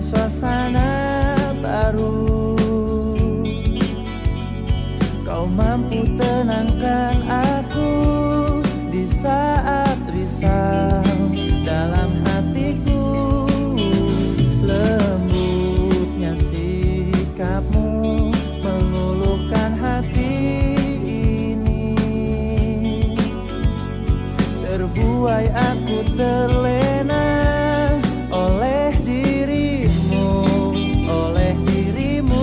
Suasana baru, kau mampu tenangkan aku di saat risau dalam hatiku. Lembutnya sikapmu meluluhkan hati ini, terbuai aku terlena oleh dirimu, oleh dirimu.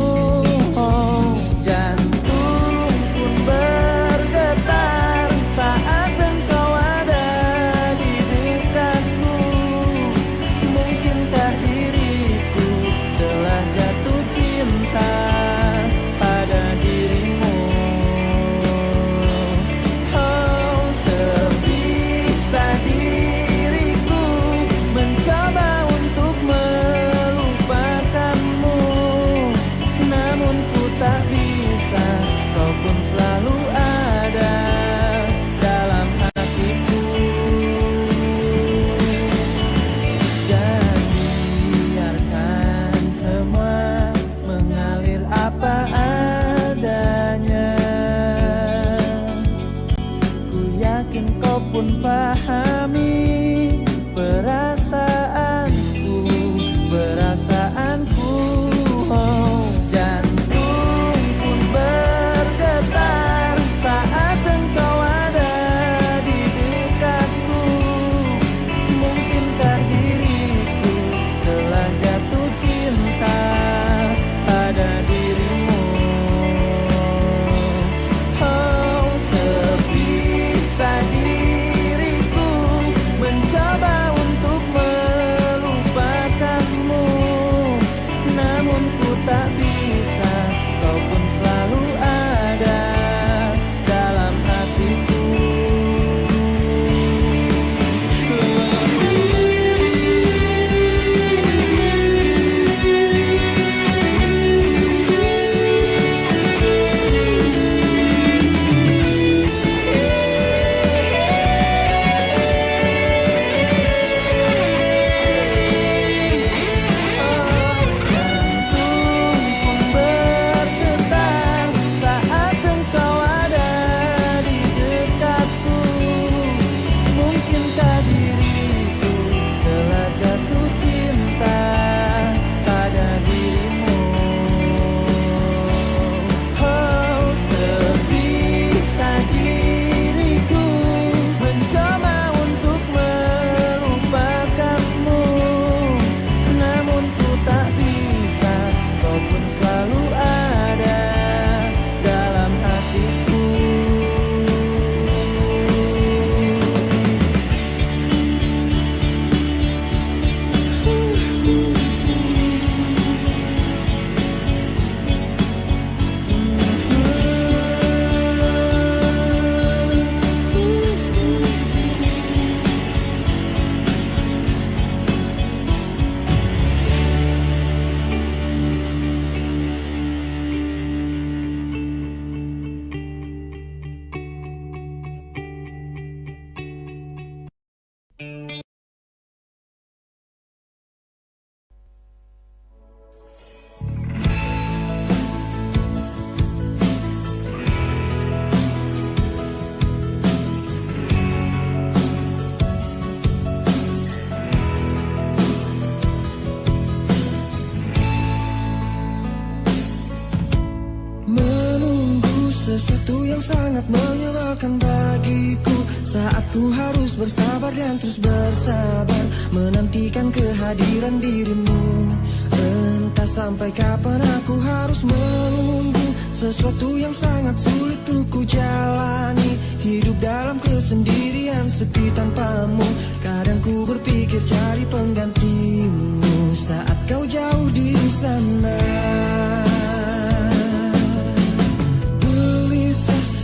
Sesuatu yang sangat menyebalkan bagiku saat ku harus bersabar dan terus bersabar menantikan kehadiran dirimu. Entah sampai kapan aku harus menunggu sesuatu yang sangat sulit untuk ku jalani. Hidup dalam kesendirian sepi tanpamu. Kadang ku berpikir cari penggantimu saat kau jauh di sana.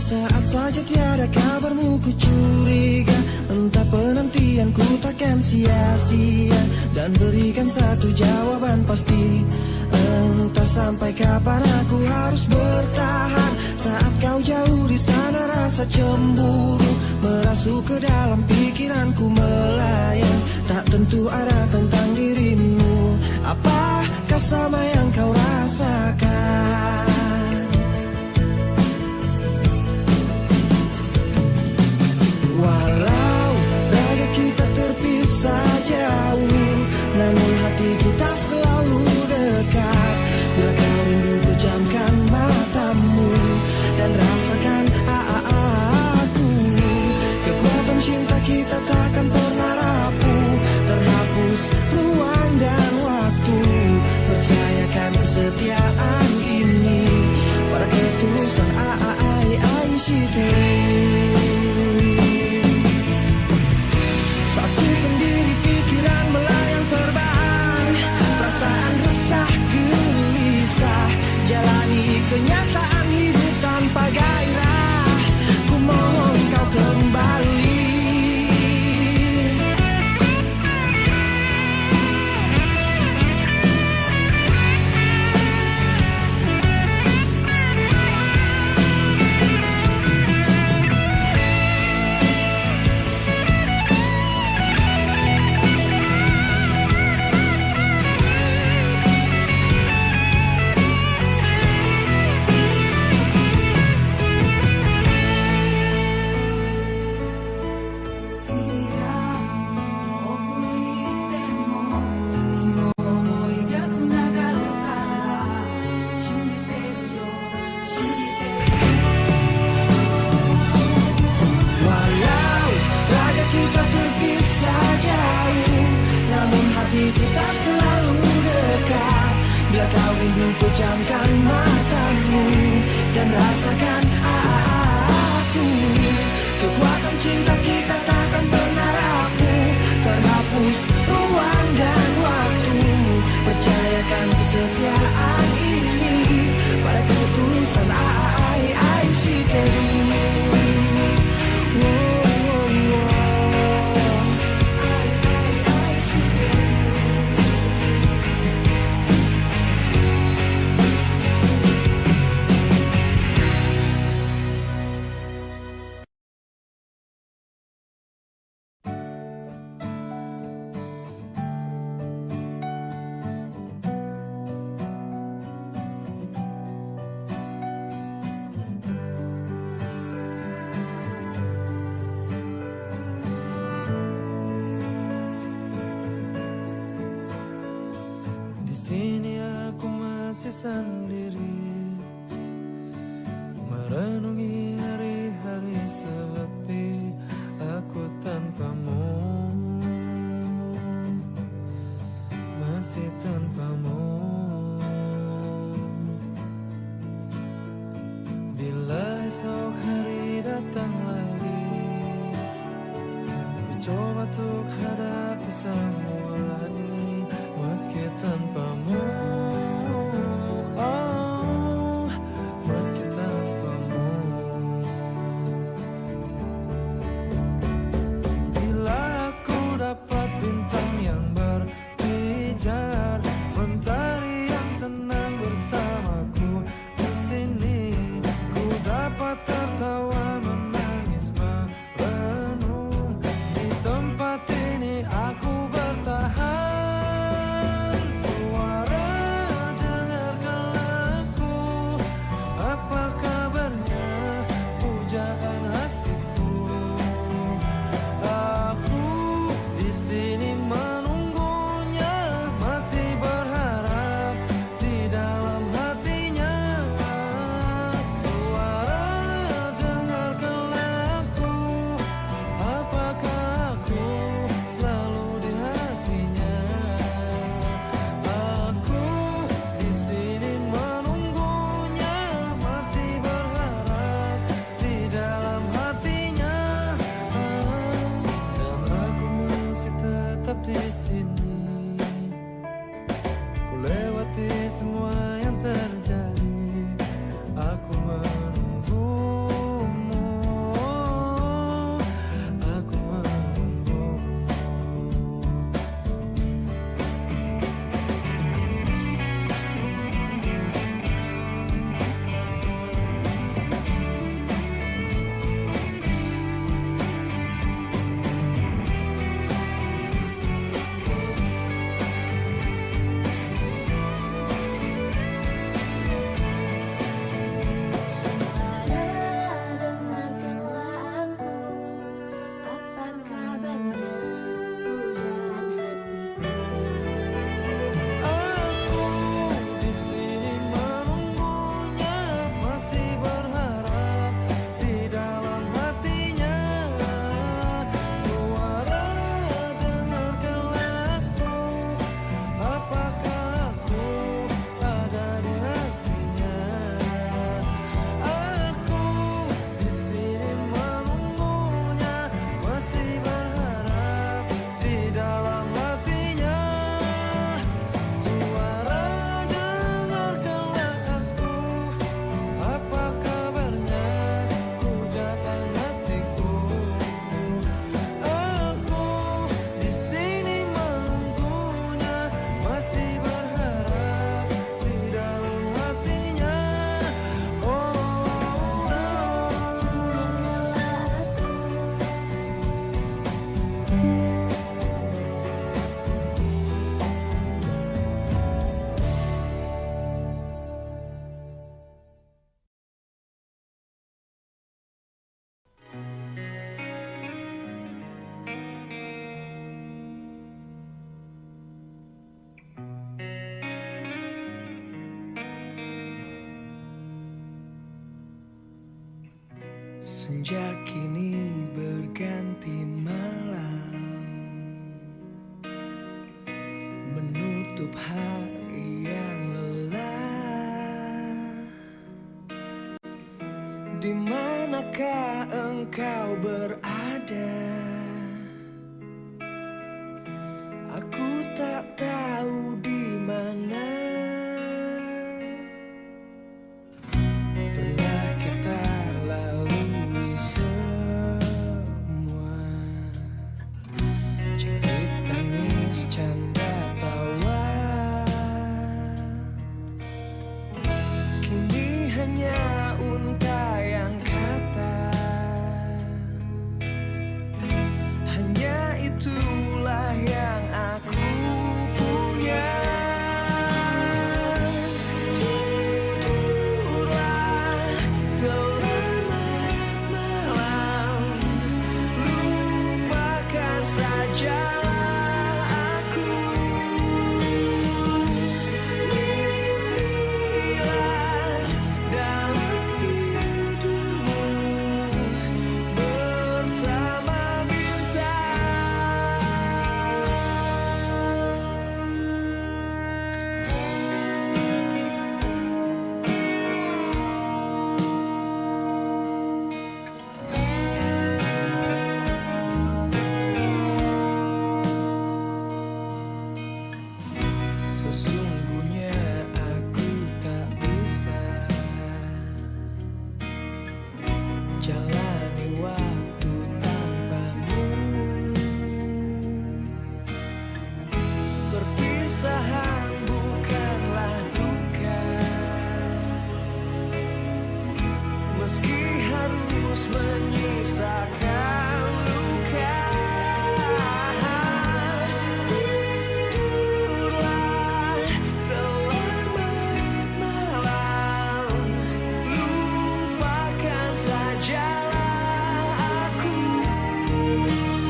Saat saja tiada kabarmu ku curiga, entah penantianku takkan sia-sia, dan berikan satu jawaban pasti. Entah sampai kapan aku harus bertahan saat kau jauh di sana. Rasa cemburu merasuk ke dalam pikiranku melayang, tak tentu arah tentang dirimu. Apakah sama yang kau rasakan? Walau raga kita terpisah jauh, namun hati kita selalu dekat. Bila kau rindu pejamkan matamu dan rasakan aku. Kekuatan cinta kita takkan pernah rapuh, terhapus ruang dan waktu. Percayakan kesetiaan ini pada ketulusan Saku sendiri pikiran melayang terbang, perasaan resah gelisah, jalani kenyataan hidup tanpa gairah. Ku mohon kau kembali. Kita selalu dekat. Bila kau rindu pejamkan matamu dan rasakan aku. Kekuatan cinta kita takkan pernah rapuh, terhapus ruang dan waktu. Percayakan kesetiaan ini pada ketulusan I see you. Sini aku masih sendiri, merenungi hari-hari sepi aku tanpamu, masih tanpamu. Bila esok hari datang lagi, ku coba untuk hadapi semua ini meski tanpamu, oh, meski tanpamu. Bila aku dapat bintang yang berpijar, mentari yang tenang bersamaku di sini, ku dapat tertawa menangis merenung. Di tempat ini aku bertahan. Senja kini berganti malam, menutup hari yang lelah. Di manakah engkau berada? Aku tak tahu di mana. Pernah kita lalui semua, jerit tangis canda tawa. Kini hanya untaian kata, hanya itulah yang aku punya. Tidurlah selamat malam, lupakan sajalah aku. Mimpilah dalam tidurmu bersama sesungguhnya aku tak bisa jalani waktu tanpamu. Perpisahan bukanlah duka, meski harus menyisakan luka. Tidurlah selamat malam, lupakan sajalah aku. Mimpilah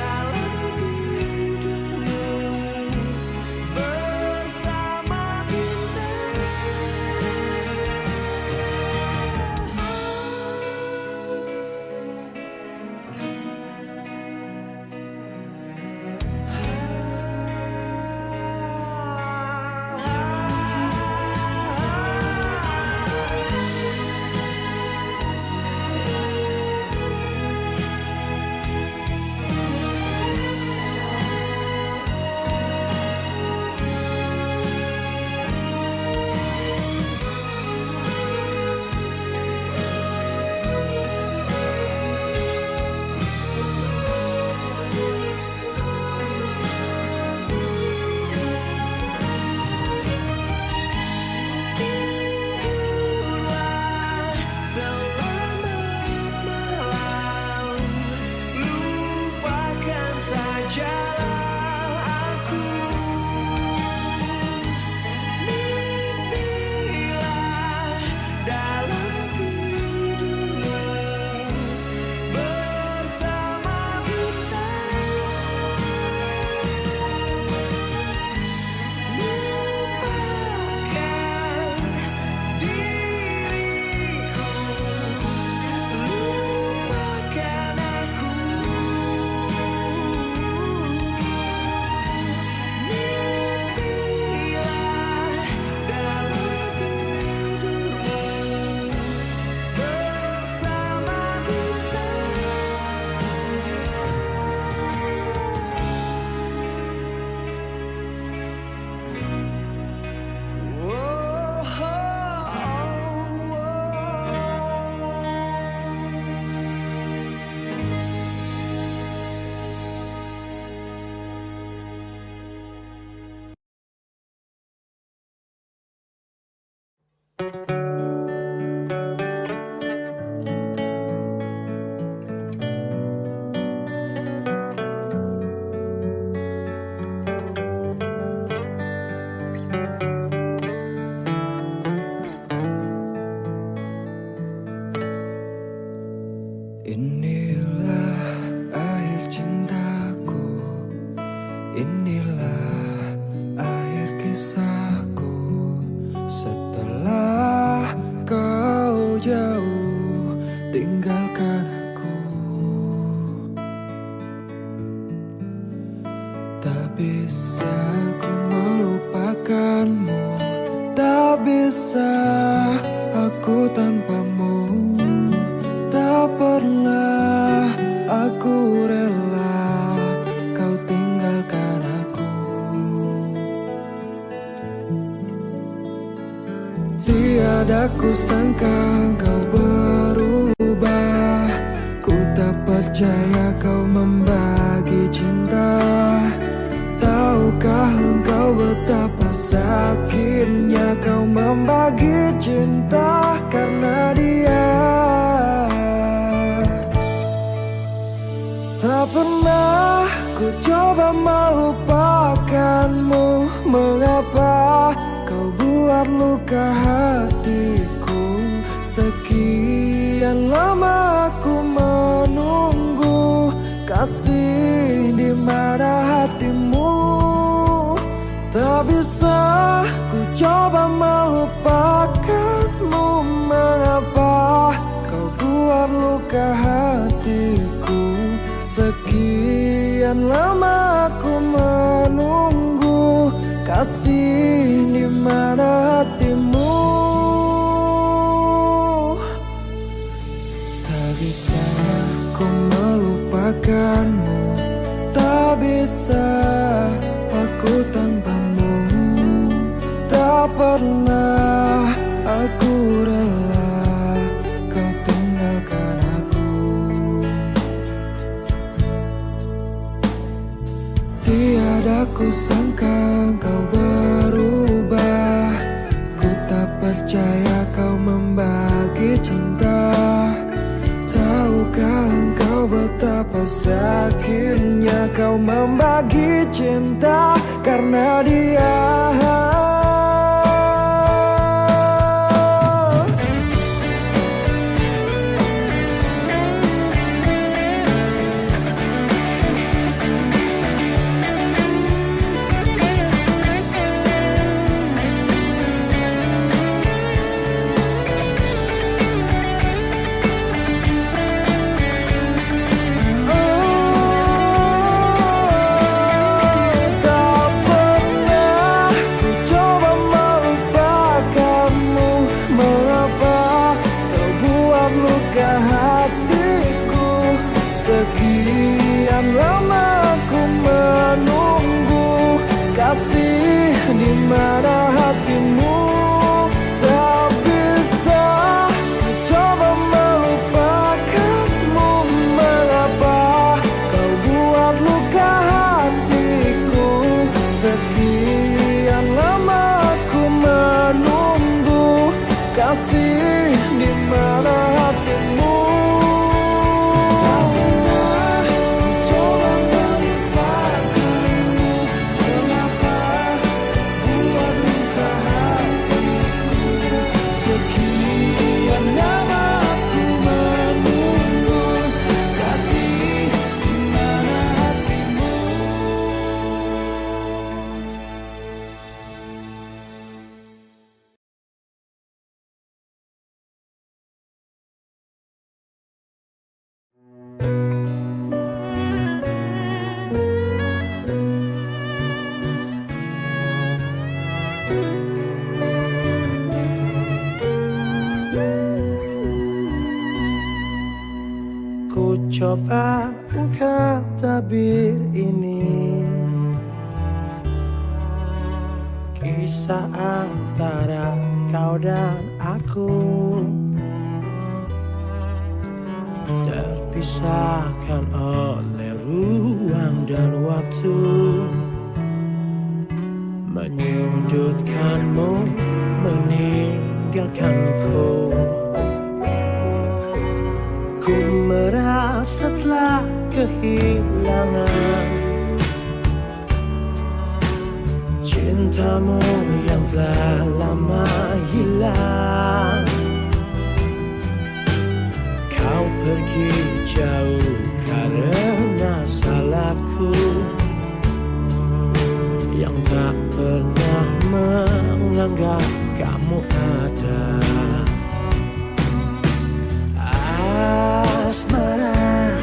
dalam tidurmu bersama Inilah akhir kisahku setelah Tak bisa aku tanpamu, tak pernah aku rela kau tinggalkan aku. Tiada ku sangka kau berubah, ku tak percaya kau membagi cinta. Tahukah engkau betapa sakitnya kau membagi cinta karena dia? Tak pernah ku coba melupakanmu, mengapa kau buat luka hatiku? Sekian lama aku menunggu, kasih di mana hatimu? Tak bisa ku coba melupakanmu, mengapa kau buat luka hatiku? Sekian lama aku menunggu, kasih di mana hatimu? Tak bisa ku melupakanmu, tak bisa aku tanpamu. Tak pernah aku rela kau tinggalkan aku. Tiada ku sangka kau berubah, ku tak percaya kau membagi cinta. Tahukah engkau betapa sakitnya kau membagi cinta karena dia? Sekian lama aku menunggu, kasih di mana hatimu? Tak bisa ku coba melupakanmu, mengapa kau buat luka hatiku? Sekian lama aku menunggu, kasih di mana hatimu? Ku coba angkat tabir ini, kisah antara kau dan aku, terpisahkan oleh ruang dan waktu, menyudutkanmu, meninggalkanku. Ku merasa telah kehilangan cintamu yang telah lama hilang. Kau pergi jauh karena salahku yang tak pernah menganggap kamu ada. Asmara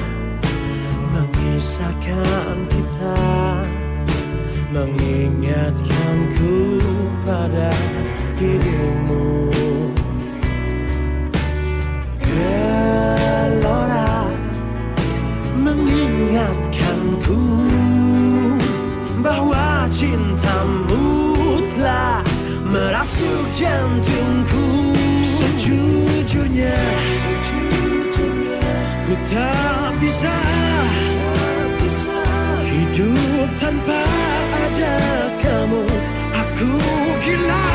mengisahkan kita, mengingatkanku pada dirimu. Gelora mengingatkanku bahwa cintamu telah merasuk jantungku. Sejujurnya ku tak bisa hidup tanpa ada kamu. Aku gila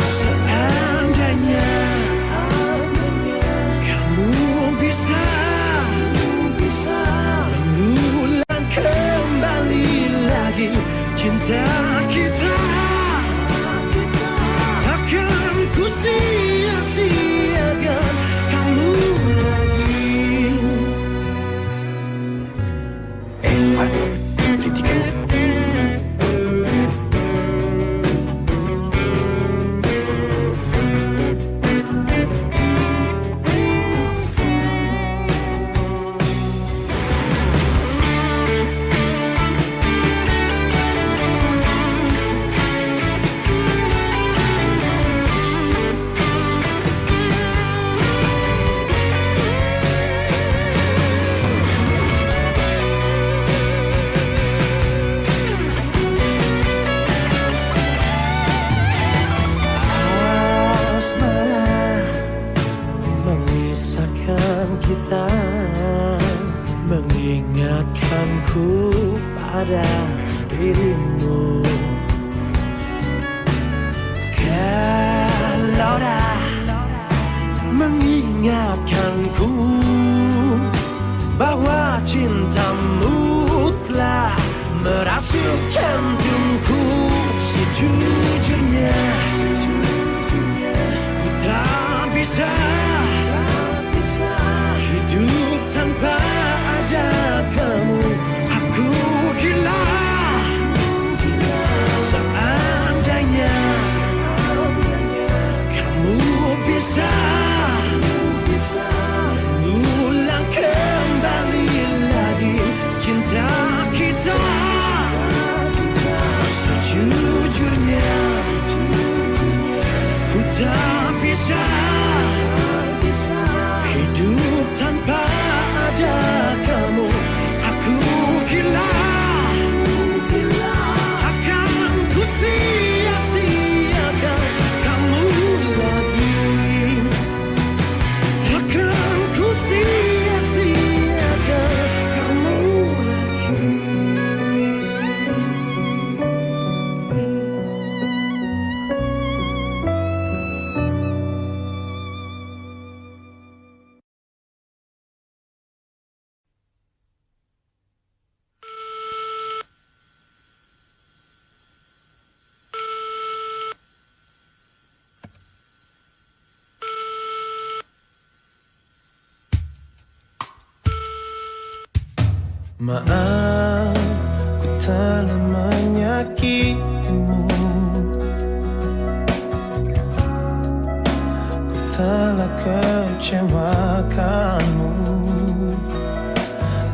seandainya kamu bisa mengulang kembali lagi cinta kita. Takkan ku sia-siakan kamu lagi. Evan Litika. Kita mengingatkanku pada dirimu. Gelora mengingatkanku bahwa cintamu telah merasuk jantungku. Sejujurnya ku tak bisa hidup tanpa ada kamu. Aku gila seandainya kamu bisa mengulang kembali lagi cinta kita. Sejujurnya ku tak bisa hidup tanpa ada kamu. Aku gila takkan ku sia-siakan kamu lagi. Takkan ku sia-siakan kamu lagi. Maaf, ku telah menyakitimu. Ku telah kecewakanmu.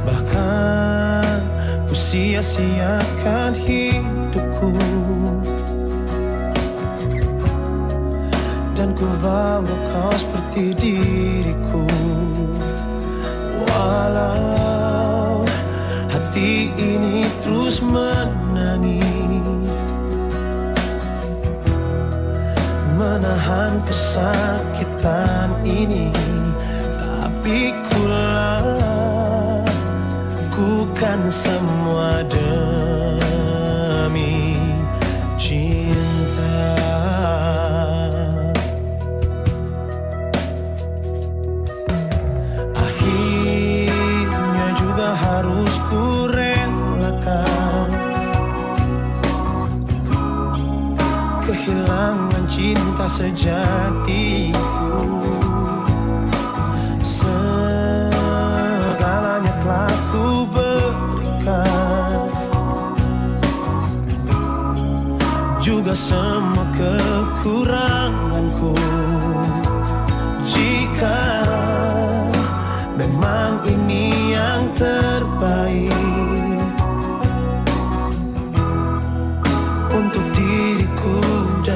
Bahkan ku sia-siakan hidupku. Dan ku bawa kau seperti diriku. Walau hati ini terus menangis, menahan kesakitan ini, tapi ku lakukan semua demi cinta. Akhirnya juga harus ku relakan kehilangan cinta sejatiku. Segalanya telah ku berikan, juga semua kekuranganku. Jika memang ini yang terbaik untuk diriku dan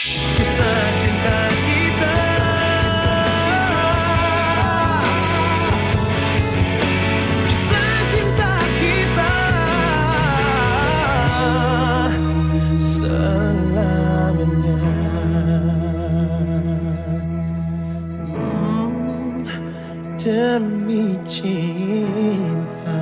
kisah cinta kita. Kisah cinta kita selamanya. Demi cinta.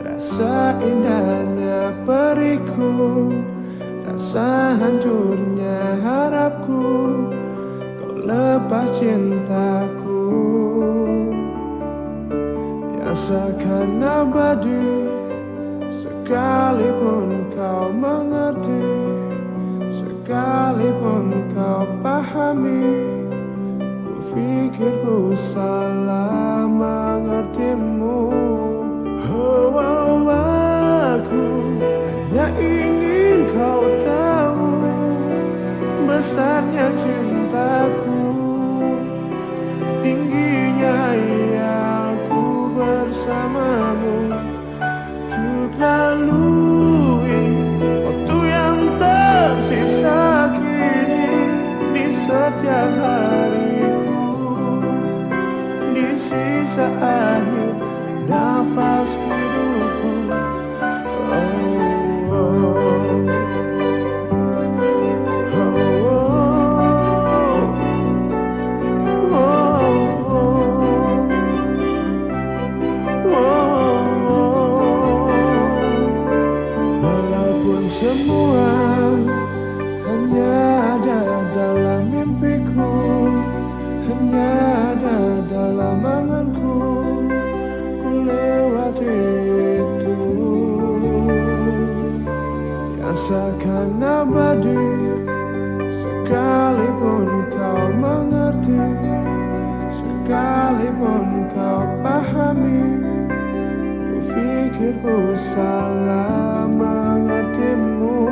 Rasa indahnya periku, rasa hancurnya harapku, kau lepas cintaku yang seakan abadi. Sekalipun kau mengerti, sekalipun kau pahami, ku pikir ku salah mengertimu. Oh, oh, aku hanya ingin kau tahu besarnya cintaku, tingginya aku bersamamu untuk lalui waktu yang tersisa kini di setiap hariku, di sisa akhir nafas hidupku. Oh, oh, oh, oh, oh, oh. Walaupun semua hanya ada dalam mimpiku, hanya ada dalam anganku, lewati itu yang seakan abadi. Sekalipun kau mengerti, sekalipun kau pahami, ku pikir ku salah mengertimu.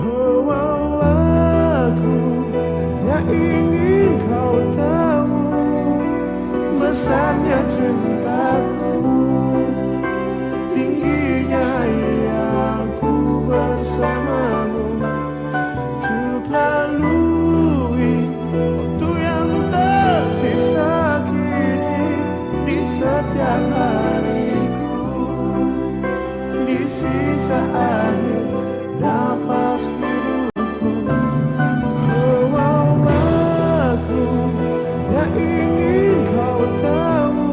Oh, oh, aku hanya ingin kau tahu besarnya cintaku, tingginya aku bersamamu untuk lalui waktu yang tersisa kini di setiap hariku, di sisa akhir nafas hidupku. Oh, oh, aku hanya ingin kau tahu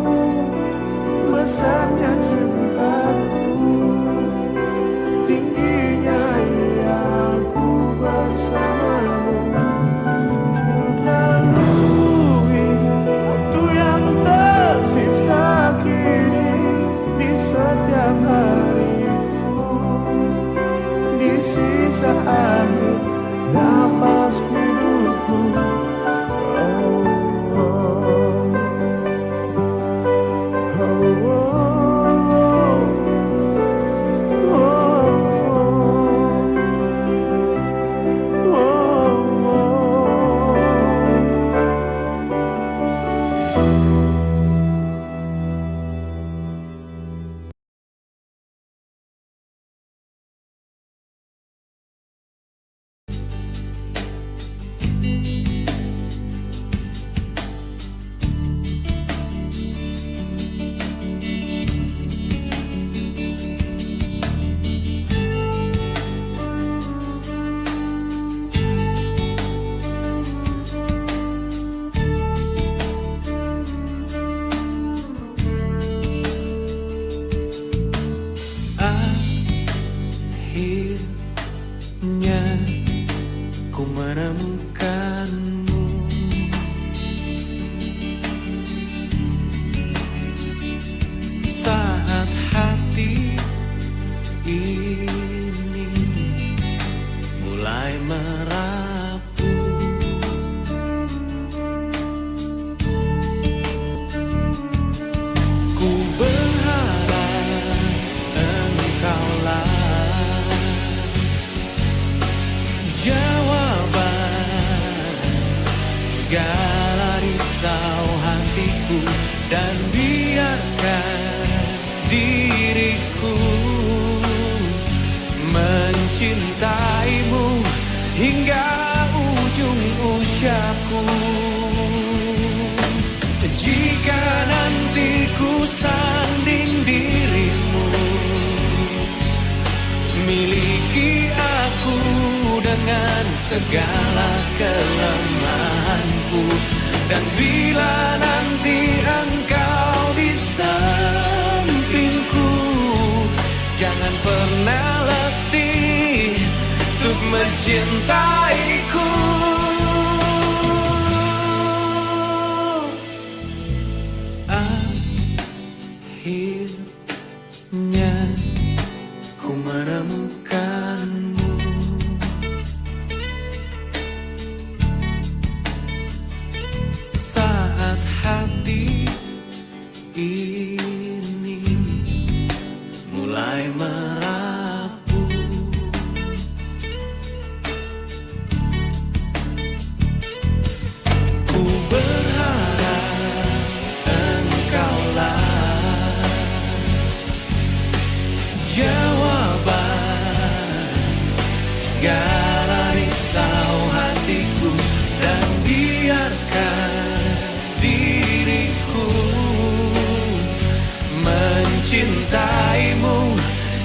diriku, mencintaimu hingga ujung usiaku. Jika nanti ku sanding dirimu, miliki aku dengan segala kelemahanku. Dan bila nanti engkau di sampingku, jangan pernah letih untuk mencintaiku. Akhirnya ku menemukanmu, saat hati ini mulai merapuh. Ku berharap engkaulah jawaban segala risau hatiku, dan biarkan diriku mencintaimu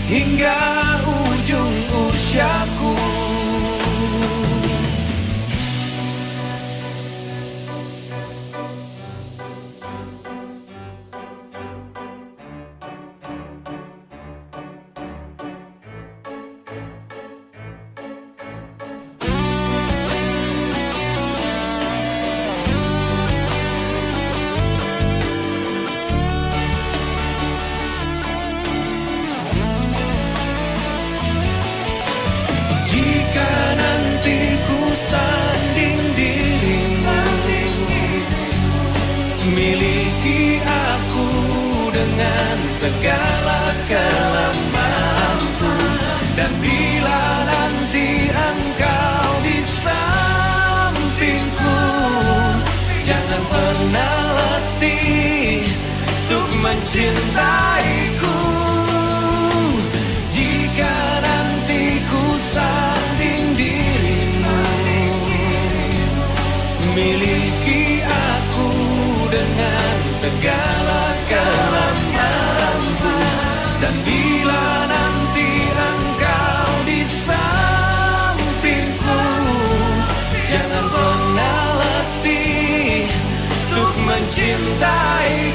hingga ujung usiaku. Sanding dirimu, miliki aku dengan segala kelemahanku. Dan bila nanti engkau di sampingku, jangan pernah letih untuk mencintaiku. Jika nanti ku sanding dirimu, miliki aku dengan segala kelemahanku. Dan bila nanti engkau di sampingku, jangan pernah letih untuk mencintai